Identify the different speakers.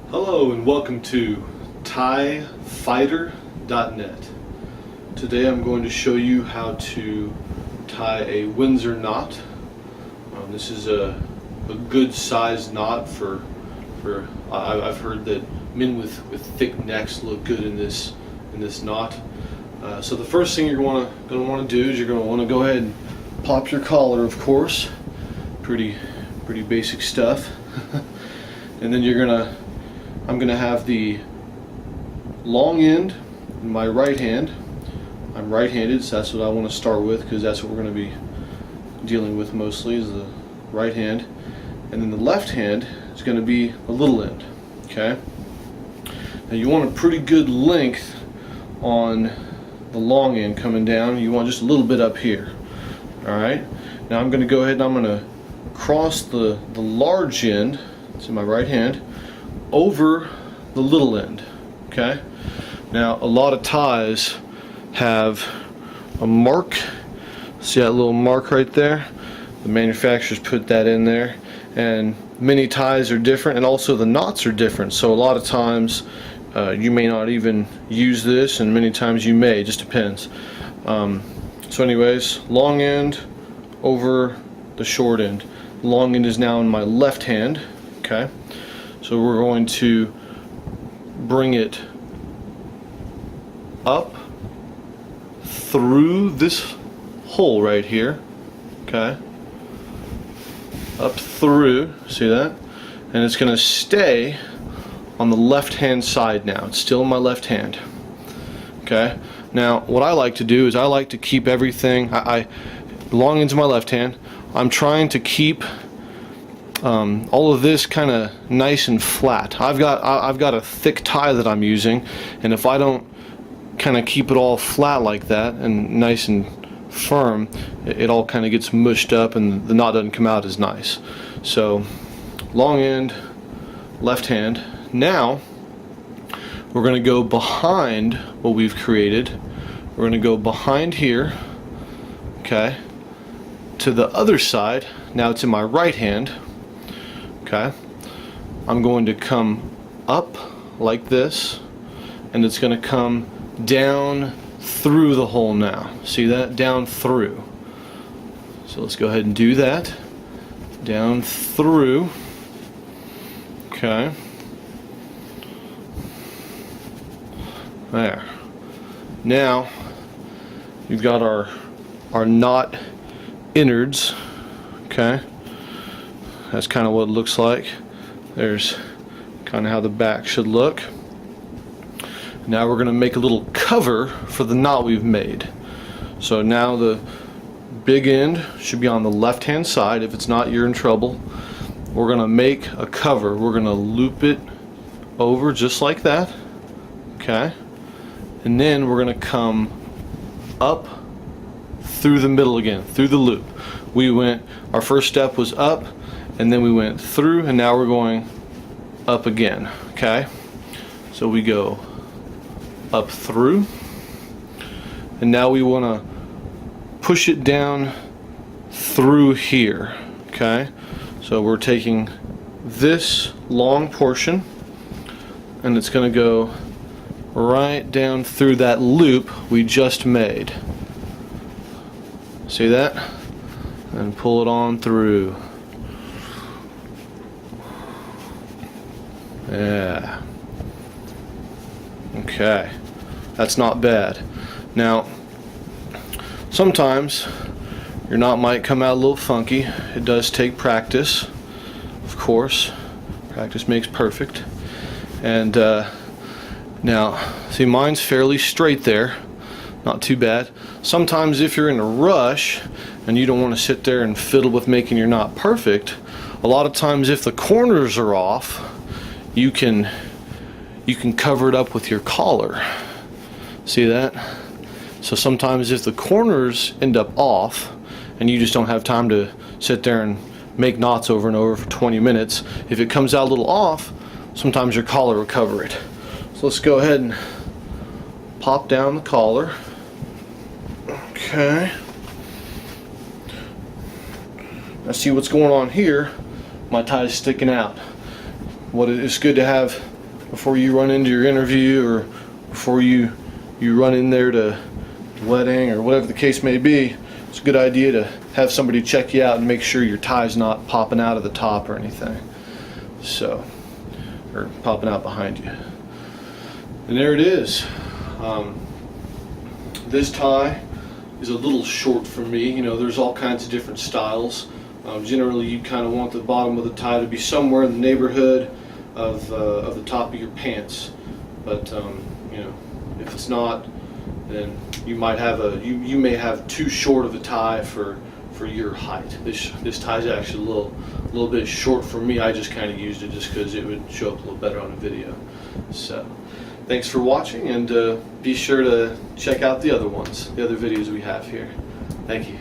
Speaker 1: Hello and welcome to tiefighter.net. Today I'm going to show you how to tie a Windsor knot. This is a good sized knot for I've heard that men with thick necks look good in this knot. So the first thing you're going to want to do is you're going to want to go ahead and pop your collar, of course. Pretty basic stuff. And then I'm gonna have the long end in my right hand. I'm right-handed, so that's what I want to start with, because that's what we're going to be dealing with mostly, is the right hand. And then the left hand is going to be the little end. Okay. Now you want a pretty good length on the long end coming down. You want just a little bit up here. All right. Now I'm going to go ahead and I'm going to cross the large end, it's in my right hand, over the little end. Okay. Now a lot of ties have a mark. See that little mark right there? The manufacturers put that in there, and many ties are different, and also the knots are different. So a lot of times you may not even use this, and many times you may. It just depends. So anyways, long end over the short end. Long end is now in my left hand. Okay, so we're going to bring it up through this hole right here. Okay, up through, see that? And it's going to stay on the left hand side now. It's still in my left hand. Okay, now what I like to do is I like to keep everything, long into my left hand. I'm trying to keep all of this kind of nice and flat. I've got a thick tie that I'm using, and if I don't kind of keep it all flat like that and nice and firm, it all kind of gets mushed up and the knot doesn't come out as nice. So long end, left hand. Now we're going to go behind what we've created. We're going to go behind here, okay, to the other side. Now it's in my right hand. Okay, I'm going to come up like this, and it's going to come down through the hole now. See that? Down through. So let's go ahead and do that. Down through. Okay. There. Now you've got our knot innards. Okay. That's kind of what it looks like. There's kind of how the back should look. Now we're going to make a little cover for the knot we've made. So now the big end should be on the left hand side. If it's not, you're in trouble. We're going to make a cover. We're going to loop it over just like that. Okay. And then we're going to come up through the middle again, through the loop. Our first step was up, and then we went through, and now we're going up again. Okay, so we go up through, and now we want to push it down through here. Okay, so we're taking this long portion, and it's going to go right down through that loop we just made. See that? And pull it on through. Yeah. Okay. That's not bad. Now, sometimes your knot might come out a little funky. It does take practice, of course. Practice makes perfect. And now, see, mine's fairly straight there. Not too bad. Sometimes if you're in a rush and you don't want to sit there and fiddle with making your knot perfect, a lot of times if the corners are off, you can cover it up with your collar. See that? So sometimes if the corners end up off and you just don't have time to sit there and make knots over and over for 20 minutes, if it comes out a little off, sometimes your collar will cover it. So let's go ahead and pop down the collar. Okay. Now see what's going on here. My tie is sticking out. It's good to have before you run into your interview, or before you run in there to the wedding or whatever the case may be. It's a good idea to have somebody check you out and make sure your tie's not popping out of the top or anything. So, or popping out behind you. And there it is. This tie is a little short for me. You know, there's all kinds of different styles. Generally, you kind of want the bottom of the tie to be somewhere in the neighborhood of the top of your pants. But you know, if it's not, then you might have you may have too short of a tie for your height. This tie is actually a little bit short for me. I just kind of used it just because it would show up a little better on a video. So, thanks for watching, and be sure to check out the other videos we have here. Thank you.